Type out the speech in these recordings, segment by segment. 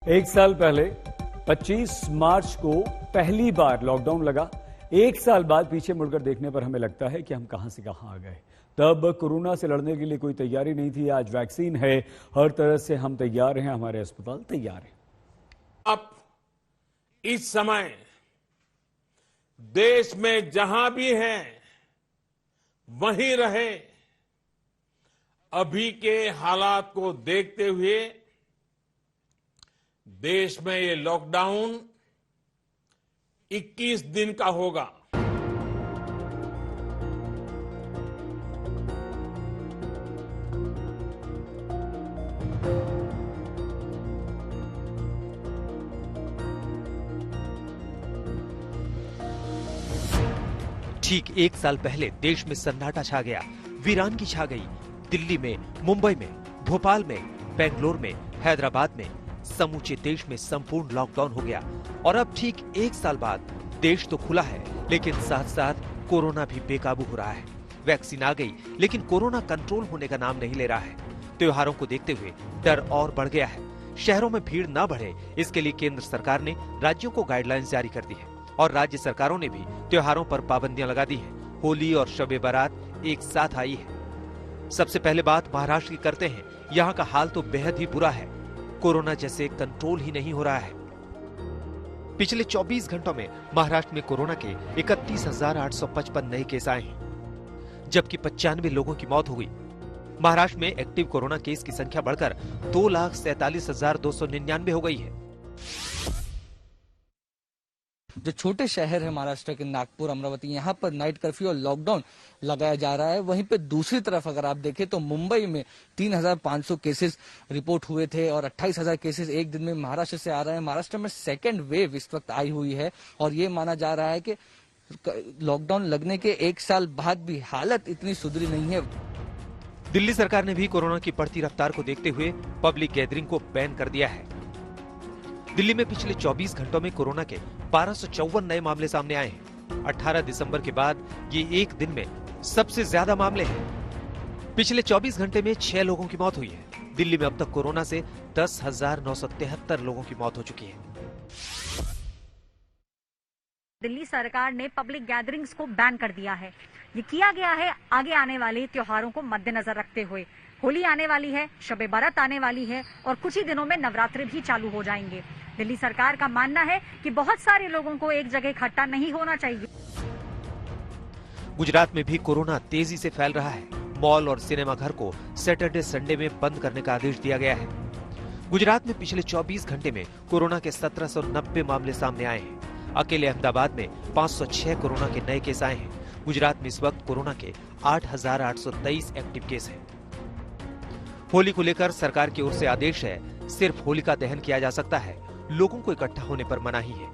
एक साल पहले 25 मार्च को पहली बार लॉकडाउन लगा। एक साल बाद पीछे मुड़कर देखने पर हमें लगता है कि हम कहां से कहां आ गए। तब कोरोना से लड़ने के लिए कोई तैयारी नहीं थी। आज वैक्सीन है, हर तरह से हम तैयार हैं, हमारे अस्पताल तैयार हैं। अब इस समय देश में जहां भी हैं वहीं रहे। अभी के हालात को देखते हुए देश में ये लॉकडाउन 21 दिन का होगा। ठीक एक साल पहले देश में सन्नाटा छा गया, वीरानगी छा गई। दिल्ली में, मुंबई में, भोपाल में, बेंगलोर में, हैदराबाद में, समूचे देश में संपूर्ण लॉकडाउन हो गया। और अब ठीक एक साल बाद देश तो खुला है, लेकिन साथ साथ कोरोना भी बेकाबू हो रहा है। वैक्सीन आ गई, लेकिन कोरोना कंट्रोल होने का नाम नहीं ले रहा है। त्योहारों को देखते हुए डर और बढ़ गया है। शहरों में भीड़ न बढ़े, इसके लिए केंद्र सरकार ने राज्यों को गाइडलाइंस जारी कर दी है और राज्य सरकारों ने भी त्योहारों पर पाबंदियां लगा दी हैं। होली और शब ए बारात एक साथ आई है। सबसे पहले बात महाराष्ट्र की करते हैं। यहाँ का हाल तो बेहद ही बुरा है। कोरोना जैसे कंट्रोल ही नहीं हो रहा है। पिछले 24 घंटों में महाराष्ट्र में कोरोना के 31,855 नए केस आए हैं, जबकि 95 लोगों की मौत हो गई। महाराष्ट्र में एक्टिव कोरोना केस की संख्या बढ़कर 2,47,299 हो गई है। जो छोटे शहर है महाराष्ट्र के नागपुर, अमरावती, यहाँ पर नाइट कर्फ्यू और लॉकडाउन लगाया जा रहा है। वहीं पे दूसरी तरफ अगर आप देखें तो मुंबई में 3,500 केसेस रिपोर्ट हुए थे और 28,000 केसेस एक दिन में महाराष्ट्र से आ रहे हैं। महाराष्ट्र में सेकेंड वेव इस वक्त आई हुई है और ये माना जा रहा है कि लॉकडाउन लगने के एक साल बाद भी हालत इतनी सुधरी नहीं है। दिल्ली सरकार ने भी कोरोना की बढ़ती रफ्तार को देखते हुए पब्लिक गैदरिंग को बैन कर दिया है। दिल्ली में पिछले 24 घंटों में कोरोना के 1254 नए मामले सामने आए हैं। 18 दिसंबर के बाद ये एक दिन में सबसे ज्यादा मामले हैं। पिछले 24 घंटे में 6 लोगों की मौत हुई है। दिल्ली में अब तक कोरोना से 10,973 लोगों की मौत हो चुकी है। दिल्ली सरकार ने पब्लिक गैदरिंग्स को बैन कर दिया है। ये किया गया है आगे आने वाले त्योहारों को मद्देनजर रखते हुए। होली आने वाली है, शब ए बारात आने वाली है और कुछ ही दिनों में नवरात्रि भी चालू हो जाएंगे। दिल्ली सरकार का मानना है कि बहुत सारे लोगों को एक जगह इकट्ठा नहीं होना चाहिए। गुजरात में भी कोरोना तेजी से फैल रहा है। मॉल और सिनेमा घर को सैटरडे संडे में बंद करने का आदेश दिया गया है। गुजरात में पिछले 24 घंटे में कोरोना के 1790 मामले सामने आए हैं। अकेले अहमदाबाद में 506 कोरोना के नए केस आए हैं। गुजरात में इस वक्त कोरोना के 8,823 एक्टिव केस हैं। होली को लेकर सरकार की ओर से आदेश है, सिर्फ होलिका दहन किया जा सकता है, लोगों को इकट्ठा होने पर मनाही है।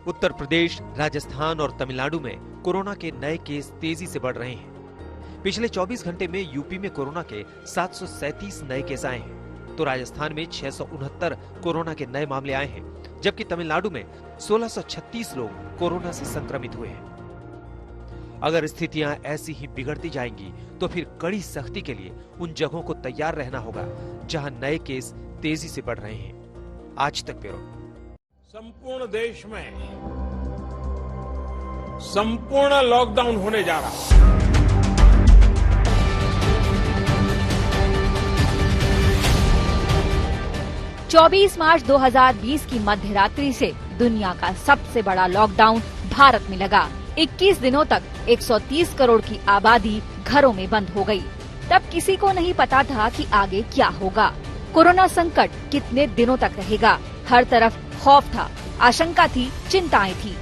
उत्तर प्रदेश, राजस्थान और तमिलनाडु में कोरोना के नए केस तेजी से बढ़ रहे हैं। पिछले 24 घंटे में यूपी में कोरोना के 737 नए केस आए हैं, तो राजस्थान में 669 कोरोना के नए मामले आए हैं, जबकि तमिलनाडु में 1636 लोग कोरोना से संक्रमित हुए हैं। अगर स्थितियां ऐसी ही बिगड़ती जाएंगी तो फिर कड़ी सख्ती के लिए उन जगहों को तैयार रहना होगा जहां नए केस तेजी से बढ़ रहे हैं। आज तक ब्यूरो। संपूर्ण देश में संपूर्ण लॉकडाउन होने जा रहा है। चौबीस मार्च 2020 की मध्यरात्रि से दुनिया का सबसे बड़ा लॉकडाउन भारत में लगा। 21 दिनों तक 130 करोड़ की आबादी घरों में बंद हो गई। तब किसी को नहीं पता था कि आगे क्या होगा। कोरोना संकट कितने दिनों तक रहेगा। हर तरफ खौफ था, आशंका थी, चिंताएं थी।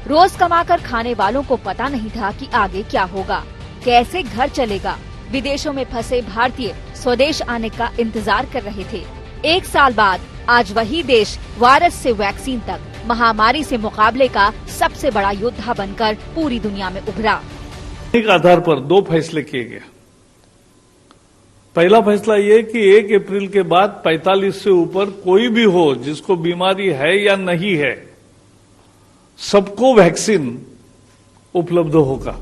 रोज कमाकर खाने वालों को पता नहीं था कि आगे क्या होगा, कैसे घर चलेगा। विदेशों में फंसे भारतीय स्वदेश आने का इंतजार कर रहे थे। एक साल बाद आज वही देश वायरस से वैक्सीन तक महामारी से मुकाबले का सबसे बड़ा योद्धा बनकर पूरी दुनिया में उभरा। एक आधार पर 2 फैसले किए गए। पहला फैसला ये कि 1 अप्रैल के बाद 45 से ऊपर कोई भी हो जिसको बीमारी है या नहीं है, सबको वैक्सीन उपलब्ध होगा।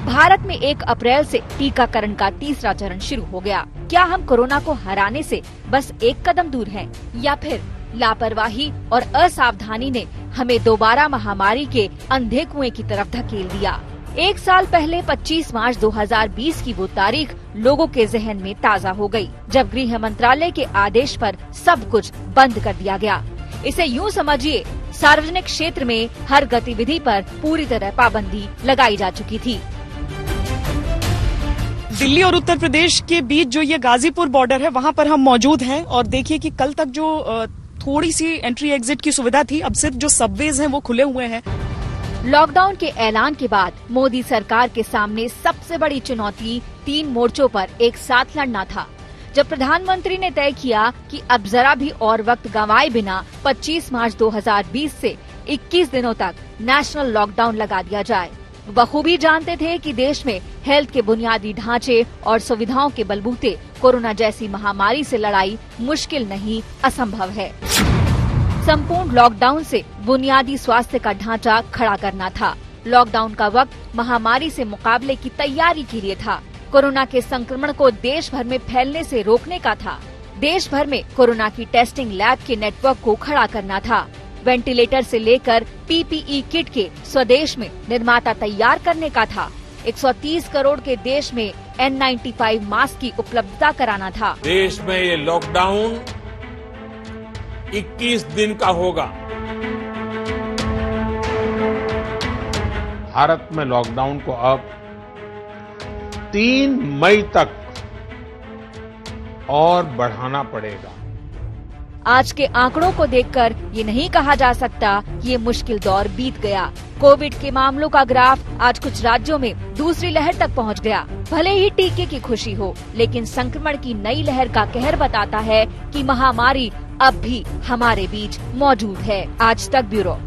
भारत में 1 अप्रैल से टीकाकरण का तीसरा चरण शुरू हो गया। क्या हम कोरोना को हराने से बस एक कदम दूर हैं, या फिर लापरवाही और असावधानी ने हमें दोबारा महामारी के अंधे कुएं की तरफ धकेल दिया? 1 साल पहले 25 मार्च 2020 की वो तारीख लोगों के जहन में ताज़ा हो गई, जब गृह मंत्रालय के आदेश पर सब कुछ बंद कर दिया गया। इसे यूं समझिए, सार्वजनिक क्षेत्र में हर गतिविधि पर पूरी तरह पाबंदी लगाई जा चुकी थी। दिल्ली और उत्तर प्रदेश के बीच जो ये गाजीपुर बॉर्डर है, वहाँ पर हम मौजूद हैं और देखिए कि कल तक जो थोड़ी सी एंट्री एग्जिट की सुविधा थी, अब सिर्फ जो सबवेज हैं वो खुले हुए हैं। लॉकडाउन के ऐलान के बाद मोदी सरकार के सामने सबसे बड़ी चुनौती 3 मोर्चों पर एक साथ लड़ना था। जब प्रधानमंत्री ने तय किया कि अब जरा भी और वक्त गंवाए बिना 25 मार्च 2020 से 21 दिनों तक नेशनल लॉकडाउन लगा दिया जाए, बखूबी जानते थे कि देश में हेल्थ के बुनियादी ढांचे और सुविधाओं के बलबूते कोरोना जैसी महामारी से लड़ाई मुश्किल नहीं, असंभव है। संपूर्ण लॉकडाउन से बुनियादी स्वास्थ्य का ढांचा खड़ा करना था। लॉकडाउन का वक्त महामारी से मुकाबले की तैयारी के लिए था। कोरोना के संक्रमण को देश भर में फैलने से रोकने का था। देश भर में कोरोना की टेस्टिंग लैब के नेटवर्क को खड़ा करना था। वेंटिलेटर से लेकर पीपीई किट के स्वदेश में निर्माता तैयार करने का था। 130 करोड़ के देश में N95 मास्क की उपलब्धता कराना था। देश में ये लॉकडाउन 21 दिन का होगा। भारत में लॉकडाउन को अब 3 मई तक और बढ़ाना पड़ेगा। आज के आंकड़ों को देखकर ये नहीं कहा जा सकता कि ये मुश्किल दौर बीत गया। कोविड के मामलों का ग्राफ आज कुछ राज्यों में दूसरी लहर तक पहुंच गया। भले ही टीके की खुशी हो, लेकिन संक्रमण की नई लहर का कहर बताता है कि महामारी अब भी हमारे बीच मौजूद है। आज तक ब्यूरो।